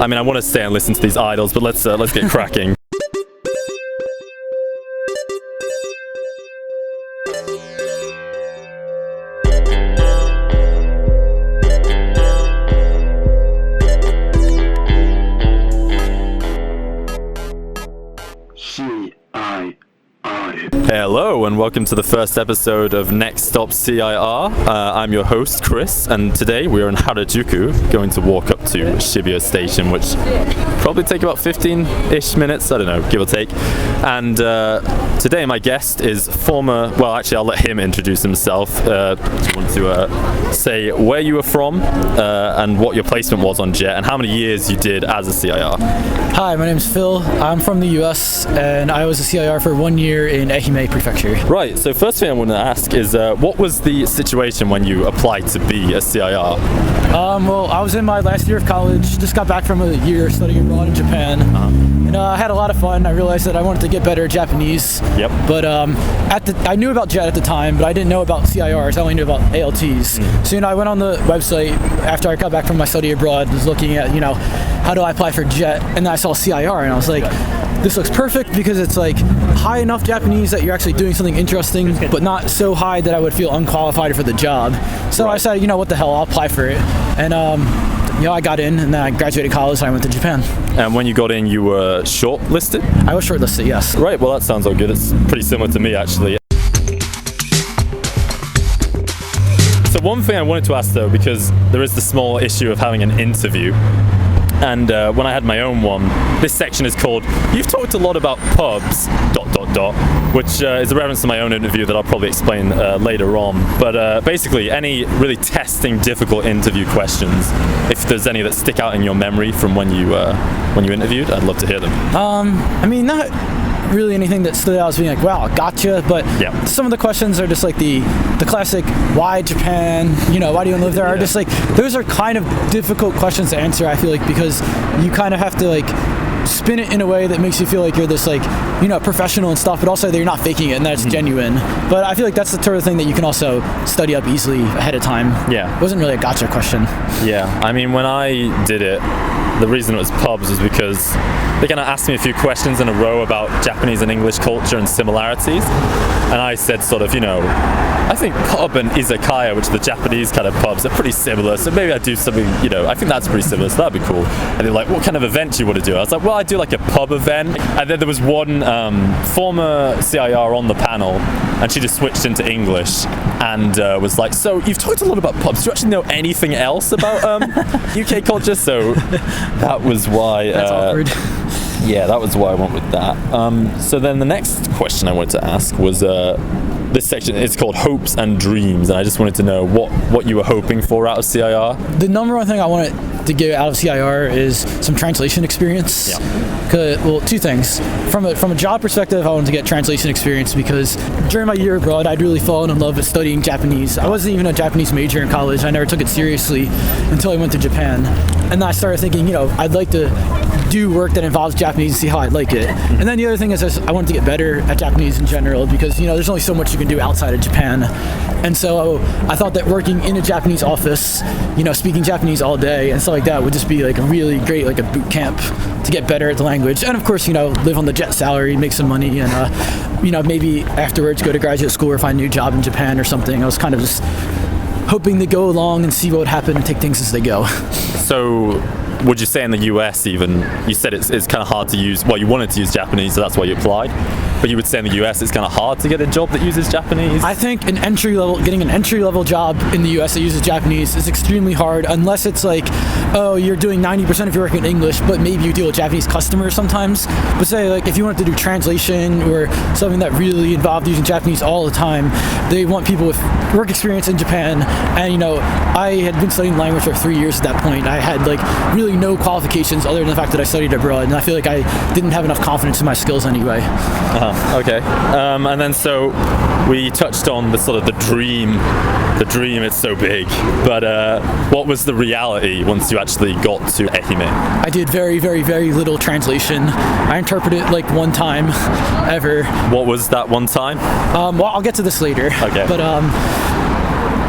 I mean, I want to stay and listen to these idols, but let's get cracking. CIR. Hello and welcome to the first episode of Next Stop CIR. I'm your host Chris, and today we are in Harajuku, going to walk up to Shibuya Station, which probably take about 15-ish minutes, I don't know, give or take. And today my guest is actually I'll let him introduce himself. Do you want to say where you were from and what your placement was on JET and how many years you did as a CIR? Hi, my name is Phil. I'm from the US and I was a CIR for 1 year in Ehime Prefecture. Right, so first thing I want to ask is what was the situation when you applied to be a CIR? Well, I was in my last year of college, just got back from a year studying abroad in Japan. And I had a lot of fun. I realized that I wanted to get better at Japanese. Yep. But I knew about JET at the time, but I didn't know about CIRs. I only knew about ALTs. So, I went on the website after I got back from my study abroad, was looking at, how do I apply for JET? And then I saw CIR and I was like, this looks perfect because it's like high enough Japanese that you're actually doing something interesting, but not so high that I would feel unqualified for the job. So I said, what the hell, I'll apply for it. And I got in, and then I graduated college and I went to Japan. And when you got in, you were shortlisted? I was shortlisted, yes. Right, well that sounds all good. It's pretty similar to me actually. So one thing I wanted to ask though, because there is the small issue of having an interview, and when I had my own one, this section is called "You've talked a lot about pubs, ... which is a reference to my own interview that I'll probably explain later on. But basically, any really testing, difficult interview questions, if there's any that stick out in your memory from when you interviewed, I'd love to hear them. Not really anything that stood out as being like, wow, gotcha, but some of the questions are just like the classic, why Japan, why do you want to live there, are just like, those are kind of difficult questions to answer, I feel like, because you kind of have to like spin it in a way that makes you feel like you're this like, professional and stuff, but also that you're not faking it and that it's genuine. But I feel like that's the sort of thing that you can also study up easily ahead of time. Yeah. It wasn't really a gotcha question. Yeah, I mean, when I did it, the reason it was pubs was because they kind of asked me a few questions in a row about Japanese and English culture and similarities. And I said sort of, I think pub and izakaya, which are the Japanese kind of pubs, are pretty similar. So maybe I do something, I think that's pretty similar, so that'd be cool. And they're like, what kind of event do you want to do? I was like, well, I do like a pub event. And then there was one former CIR on the panel, and she just switched into English and was like, so you've talked a lot about pubs. Do you actually know anything else about UK culture? So that was why... That's awkward. Yeah, that was why I went with that. So then the next question I wanted to ask was, this section is called Hopes and Dreams, and I just wanted to know what you were hoping for out of CIR. The number one thing I wanted to get out of CIR is some translation experience. Well, two things. From a job perspective, I wanted to get translation experience because during my year abroad, I'd really fallen in love with studying Japanese. I wasn't even a Japanese major in college. I never took it seriously until I went to Japan. And then I started thinking, I'd like to do work that involves Japanese and see how I like it. And then the other thing is I wanted to get better at Japanese in general because, there's only so much you can do outside of Japan. And so I thought that working in a Japanese office, speaking Japanese all day and stuff like that would just be like a really great, like a boot camp to get better at the language. And of course, live on the JET salary, make some money, and, maybe afterwards go to graduate school or find a new job in Japan or something. I was kind of just hoping to go along and see what would happen and take things as they go. So would you say in the US even, you said it's kind of hard to use, well, you wanted to use Japanese, so that's why you applied, but you would say in the US it's kind of hard to get a job that uses Japanese? I think getting an entry-level job in the US that uses Japanese is extremely hard unless it's like, oh, you're doing 90% of your work in English, but maybe you deal with Japanese customers sometimes. But say, like, if you wanted to do translation or something that really involved using Japanese all the time, they want people with work experience in Japan. And, I had been studying language for 3 years at that point. I had, like, really no qualifications other than the fact that I studied abroad, and I feel like I didn't have enough confidence in my skills anyway. Okay. And then so we touched on the sort of the dream. The dream is so big, but what was the reality once you actually got to Ehime? I did very, very, very little translation. I interpreted like one time ever. What was that one time? Well, I'll get to this later. Okay. But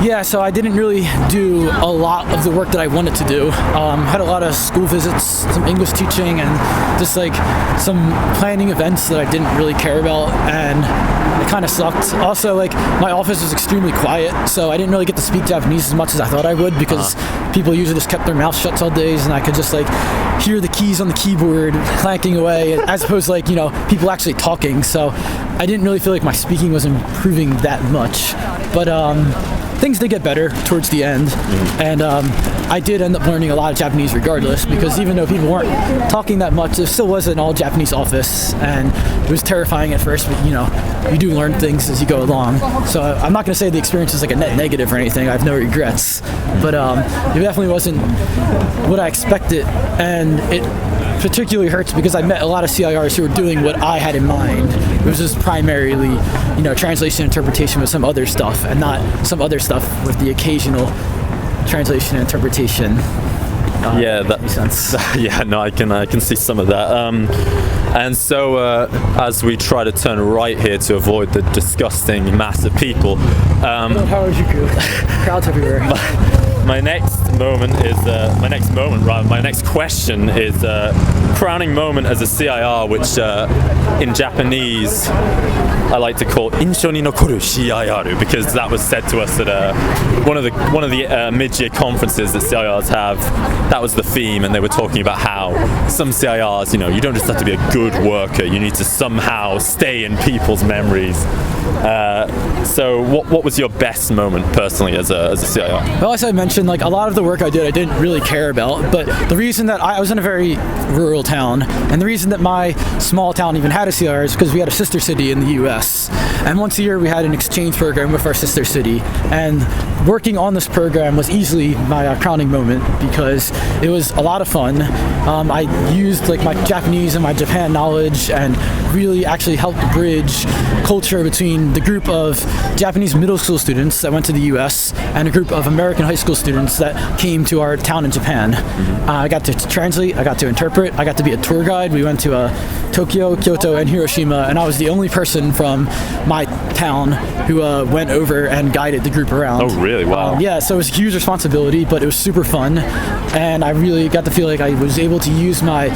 Yeah, so I didn't really do a lot of the work that I wanted to do. Had a lot of school visits, some English teaching, and just like some planning events that I didn't really care about, and it kind of sucked. Also, like, my office was extremely quiet, so I didn't really get to speak Japanese as much as I thought I would, because people usually just kept their mouths shut all days, and I could just like hear the keys on the keyboard clanking away, as opposed to, like, you know, people actually talking. So I didn't really feel like my speaking was improving that much. But things did get better towards the end, and I did end up learning a lot of Japanese regardless, because even though people weren't talking that much, there still was an all-Japanese office, and it was terrifying at first, but, you know, you do learn things as you go along. So I'm not going to say the experience is like a net negative or anything. I have no regrets, but it definitely wasn't what I expected, and it particularly hurts because I met a lot of CIRs who were doing what I had in mind. It was just primarily, you know, translation interpretation with some other stuff, and not some other stuff with the occasional translation and interpretation. Yeah, that makes sense. Yeah, no, I can see some of that. And so, as we try to turn right here to avoid the disgusting mass of people, How is your crowds everywhere? my next question is crowning moment as a CIR, which in Japanese I like to call "Insho ni nokoru CIR," because that was said to us at one of the mid-year conferences that CIRs have. That was the theme, and they were talking about how some CIRs, you know, you don't just have to be a good worker; you need to somehow stay in people's memories. So, what was your best moment personally as a CIR? Well, as I mentioned, like, a lot of the work I did, I didn't really care about. But the reason that I was in a very rural town, and the reason that my small town even had a CIR is because we had a sister city in the U.S. And once a year we had an exchange program with our sister city. And working on this program was easily my crowning moment, because it was a lot of fun. I used like my Japanese and my Japan knowledge, and really actually helped bridge culture between the group of Japanese middle school students that went to the US and a group of American high school students that came to our town in Japan. I got to translate, I got to interpret, I got to be a tour guide. We went to Tokyo, Kyoto, and Hiroshima, and I was the only person from my town who went over and guided the group around. Oh, really? Wow. Yeah, so it was a huge responsibility, but it was super fun, and I really got to feel like I was able to use my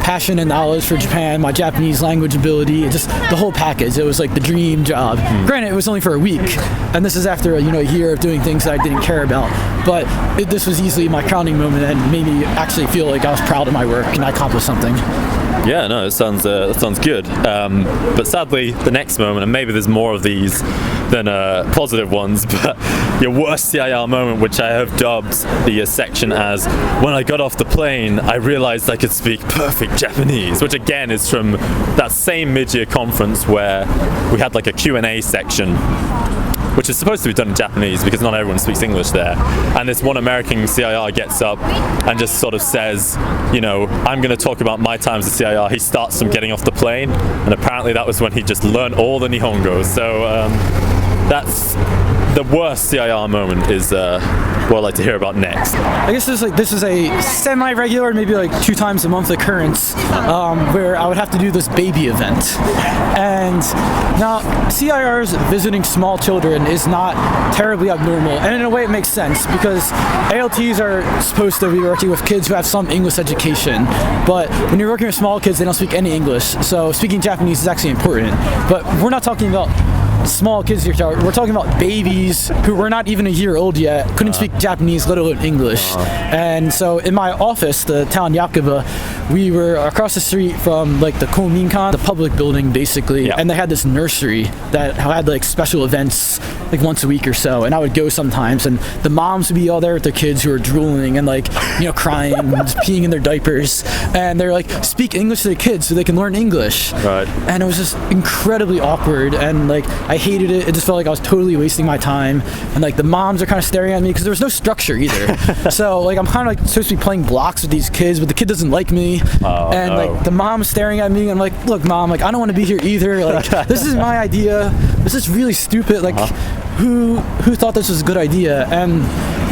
passion and knowledge for Japan, my Japanese language ability, just the whole package. It was like the dream job. Granted, it was only for a week, and this is after a year of doing things that I didn't care about, but this was easily my crowning moment and made me actually feel like I was proud of my work and I accomplished something. Yeah, no, it sounds good. But sadly, the next moment, and maybe there's more of these than positive ones, but your worst CIR moment, which I have dubbed the section as "When I got off the plane, I realized I could speak perfect Japanese," which again is from that same mid-year conference where we had like a Q&A section, which is supposed to be done in Japanese because not everyone speaks English there. And this one American CIR gets up and just sort of says, you know, I'm going to talk about my time as a CIR. He starts from getting off the plane, and apparently that was when he just learned all the Nihongo. So that's the worst CIR moment is what I'd like to hear about next. I guess this is a semi-regular, maybe like 2 times a month occurrence, where I would have to do this baby event. And now CIRs visiting small children is not terribly abnormal, and in a way it makes sense, because ALTs are supposed to be working with kids who have some English education, but when you're working with small kids, they don't speak any English, so speaking Japanese is actually important. But we're not talking about small kids here. We're talking about babies who were not even a year old yet, couldn't speak Japanese, let alone English. And so in my office, the town Yakuba, we were across the street from like the Kominkan, the public building basically, and they had this nursery that had like special events like once a week or so, and I would go sometimes, and the moms would be all there with their kids who are drooling and like, you know, crying and just peeing in their diapers, and they're like, speak English to the kids so they can learn English. Right. And it was just incredibly awkward, and like I hated it. It just felt like I was totally wasting my time, and like the moms are kind of staring at me because there was no structure either. So like I'm kind of like supposed to be playing blocks with these kids, but the kid doesn't like me, like the mom's staring at me, and I'm like, look mom, like I don't want to be here either, like this is my idea, this is really stupid, like who thought this was a good idea? And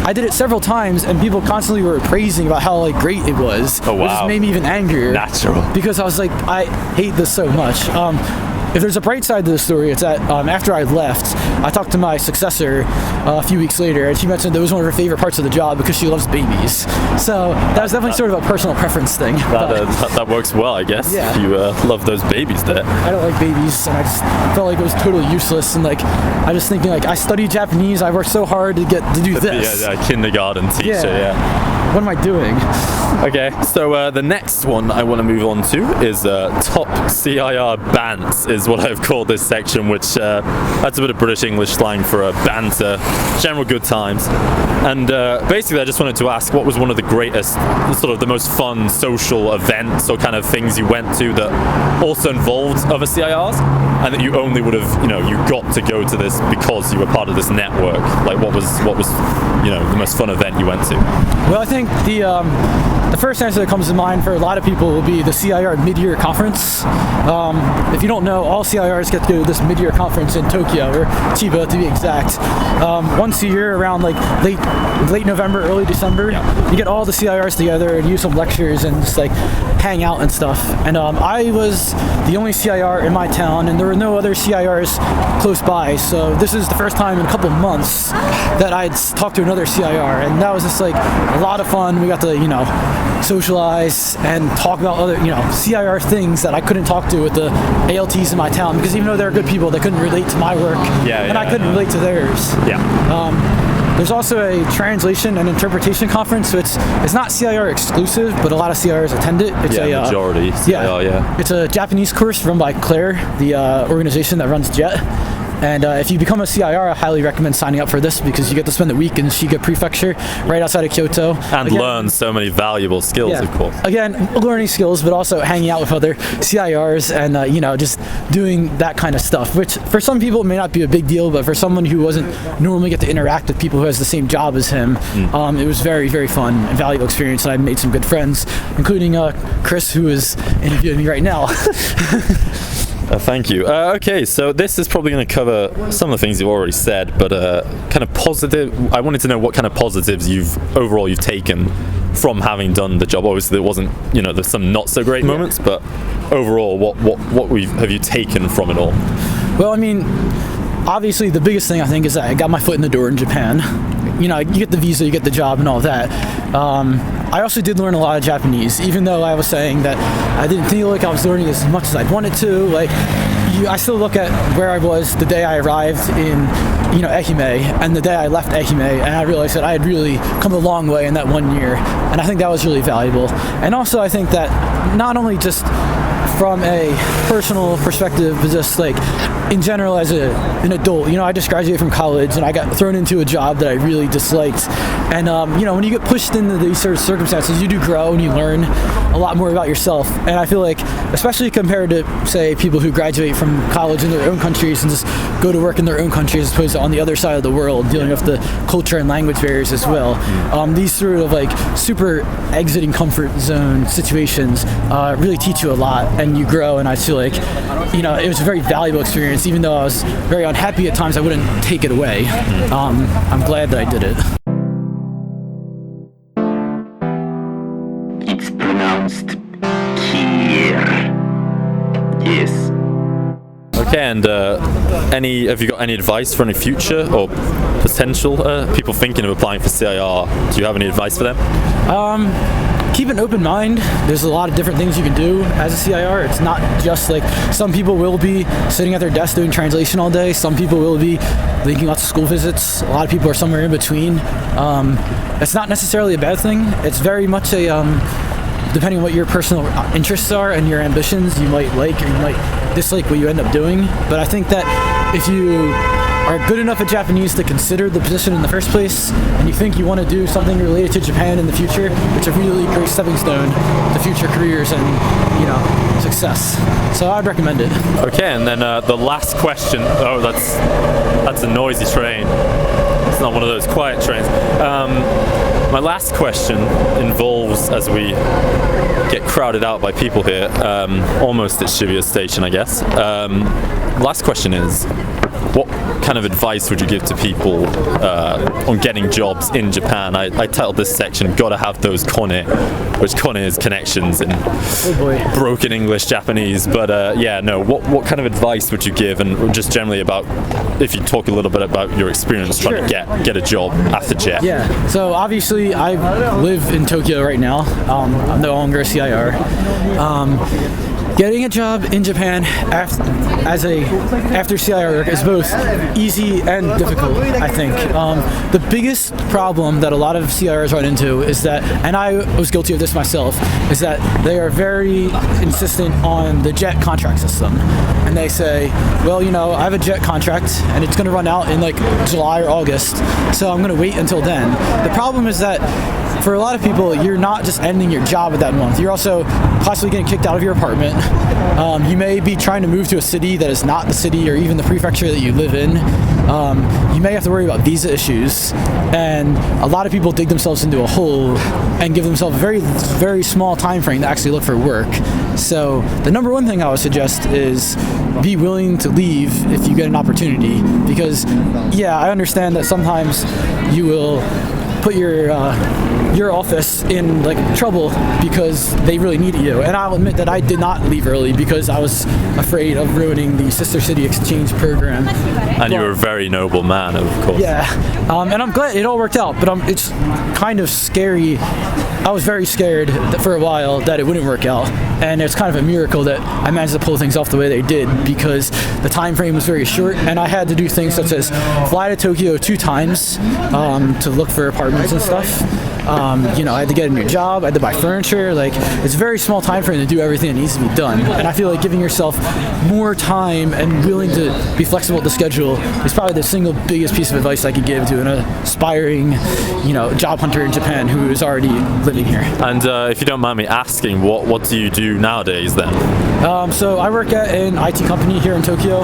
I did it several times, and people constantly were praising about how like great it was. Oh wow. Which just made me even angrier. Natural. Because I was like, I hate this so much. if there's a bright side to the story, it's that after I left, I talked to my successor a few weeks later, and she mentioned that it was one of her favorite parts of the job because she loves babies. So that was definitely sort of a personal preference thing. That works well, I guess. Yeah. If you love those babies there. I don't like babies, and I just felt like it was totally useless. And like, I was thinking, like, I studied Japanese. I worked so hard to get to do this. Yeah, kindergarten teacher. Yeah. What am I doing? Okay, so the next one I want to move on to is top CIR bants, is what I've called this section, which that's a bit of British English slang for banter, general good times. And basically I just wanted to ask, what was one of the greatest, sort of the most fun social events or kind of things you went to that also involved other CIRs, and that you only would have, you got to go to this because you were part of this network? Like, what was the most fun event you went to? Well, I think the first answer that comes to mind for a lot of people will be the CIR mid-year conference. If you don't know, all CIRs get to go to this mid-year conference in Tokyo, or Chiba to be exact. Once a year, around like late November, early December, you get all the CIRs together and use some lectures and just like hang out and stuff. And I was the only CIR in my town, and there were no other CIRs close by. So this is the first time in a couple months that I'd talked to another CIR, and that was just like a lot of fun. We got to, socialize and talk about other, CIR things that I couldn't talk to with the ALTs in my town, because even though they're good people, they couldn't relate to my work, and I couldn't relate to theirs. There's also a translation and interpretation conference, so it's not CIR exclusive, but a lot of CIRs attend it. It's a majority CIR, It's a Japanese course run by Claire, the organization that runs JET. And if you become a CIR, I highly recommend signing up for this, because you get to spend a week in Shiga Prefecture, right outside of Kyoto. And learn so many valuable skills, of course. Again, learning skills, but also hanging out with other CIRs and, just doing that kind of stuff, which for some people it may not be a big deal, but for someone who wasn't normally get to interact with people who has the same job as him, it was very, very fun and valuable experience, and I made some good friends, including Chris, who is interviewing me right now. Thank you. Okay, so this is probably going to cover some of the things you've already said, but kind of positive. I wanted to know what kind of positives you've taken from having done the job. Obviously, there wasn't, there's some not so great moments, but overall, what have you taken from it all? Well, I mean, obviously, the biggest thing I think is that I got my foot in the door in Japan. You get the visa, you get the job, and all that. I also did learn a lot of Japanese, even though I was saying that I didn't feel like I was learning as much as I wanted to. Like, I still look at where I was the day I arrived in, Ehime, and the day I left Ehime, and I realized that I had really come a long way in that 1 year, and I think that was really valuable. And also, I think that not only just from a personal perspective, but just like in general as an adult, I just graduated from college and I got thrown into a job that I really disliked. And when you get pushed into these sort of circumstances, you do grow and you learn a lot more about yourself. And I feel like, especially compared to, say, people who graduate from college in their own countries and just go to work in their own countries, as opposed to on the other side of the world, dealing with the culture and language barriers as well. These sort of like super exiting comfort zone situations really teach you a lot, and you grow. And I feel like, it was a very valuable experience. Even though I was very unhappy at times, I wouldn't take it away. I'm glad that I did it. It's pronounced CIR. Yes. Okay, and have you got any advice for any future or potential people thinking of applying for CIR? Do you have any advice for them? Keep an open mind. There's a lot of different things you can do as a CIR. It's not just like, some people will be sitting at their desk doing translation all day. Some people will be making lots of school visits. A lot of people are somewhere in between. It's not necessarily a bad thing. It's very much a, depending on what your personal interests are and your ambitions, you might like or you might dislike what you end up doing. But I think that if you are good enough at Japanese to consider the position in the first place, and you think you want to do something related to Japan in the future, it's a really great stepping stone to future careers and, success. So I'd recommend it. Okay, and then the last question. Oh, that's a noisy train. It's not one of those quiet trains. My last question involves, as we get crowded out by people here, almost at Shibuya Station, I guess. Last question is, what kind of advice would you give to people on getting jobs in Japan? I titled this section, Gotta Have Those Kone, which Kone is connections in broken English Japanese. But what kind of advice would you give, and just generally about, if you talk a little bit about your experience trying to get a job after JET? Yeah, so obviously I live in Tokyo right now. I'm no longer a CIR. Getting a job in Japan after CIR work is both easy and difficult, I think. The biggest problem that a lot of CIRs run into is that, and I was guilty of this myself, is that they are very insistent on the JET contract system. And they say, well, I have a JET contract and it's going to run out in like July or August, so I'm going to wait until then. The problem is that for a lot of people, you're not just ending your job at that month. You're also possibly getting kicked out of your apartment. You may be trying to move to a city that is not the city or even the prefecture that you live in. You may have to worry about visa issues. And a lot of people dig themselves into a hole and give themselves a very, very small time frame to actually look for work. So the number one thing I would suggest is be willing to leave if you get an opportunity. Because, yeah, I understand that sometimes you will put your office in like trouble because they really needed you. And I'll admit that I did not leave early because I was afraid of ruining the Sister City Exchange program. And you're a very noble man, of course. Yeah, and I'm glad it all worked out, but it's kind of scary. I was very scared for a while that it wouldn't work out, and it's kind of a miracle that I managed to pull things off the way they did because the time frame was very short, and I had to do things such as fly to Tokyo 2 times to look for apartments and stuff. I had to get a new job, I had to buy furniture. Like, it's a very small time frame to do everything that needs to be done. And I feel like giving yourself more time and willing to be flexible with the schedule is probably the single biggest piece of advice I could give to an aspiring, job hunter in Japan who is already living here. And if you don't mind me asking, what do you do nowadays then? So I work at an IT company here in Tokyo,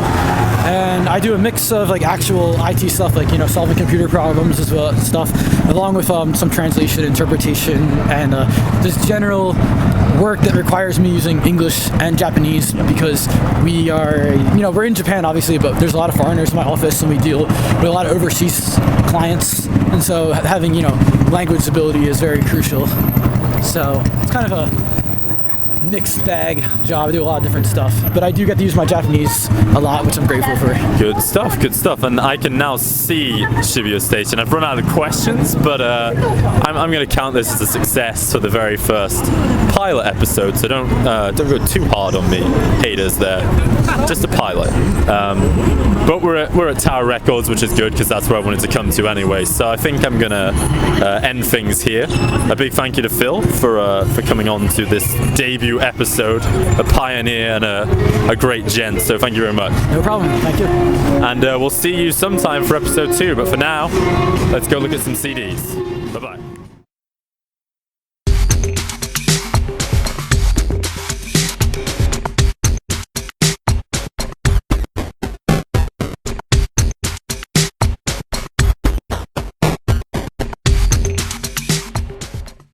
and I do a mix of like actual IT stuff, like solving computer problems as well stuff, along with some translation, interpretation, and just general work that requires me using English and Japanese because we are, we're in Japan obviously, but there's a lot of foreigners in my office and we deal with a lot of overseas clients, and so having language ability is very crucial. So it's kind of a mixed bag job. I do a lot of different stuff, but I do get to use my Japanese a lot, which I'm grateful for. Good stuff. And I can now see Shibuya Station. I've run out of questions, but I'm going to count this as a success for the very first pilot episode. So don't go too hard on me, haters. There, just a pilot. But we're at Tower Records, which is good because that's where I wanted to come to anyway. So I think I'm going to end things here. A big thank you to Phil for coming on to this debut episode, a pioneer and a great gent, so thank you very much. No problem, thank you. And we'll see you sometime for episode 2, but for now, let's go look at some CDs. Bye-bye.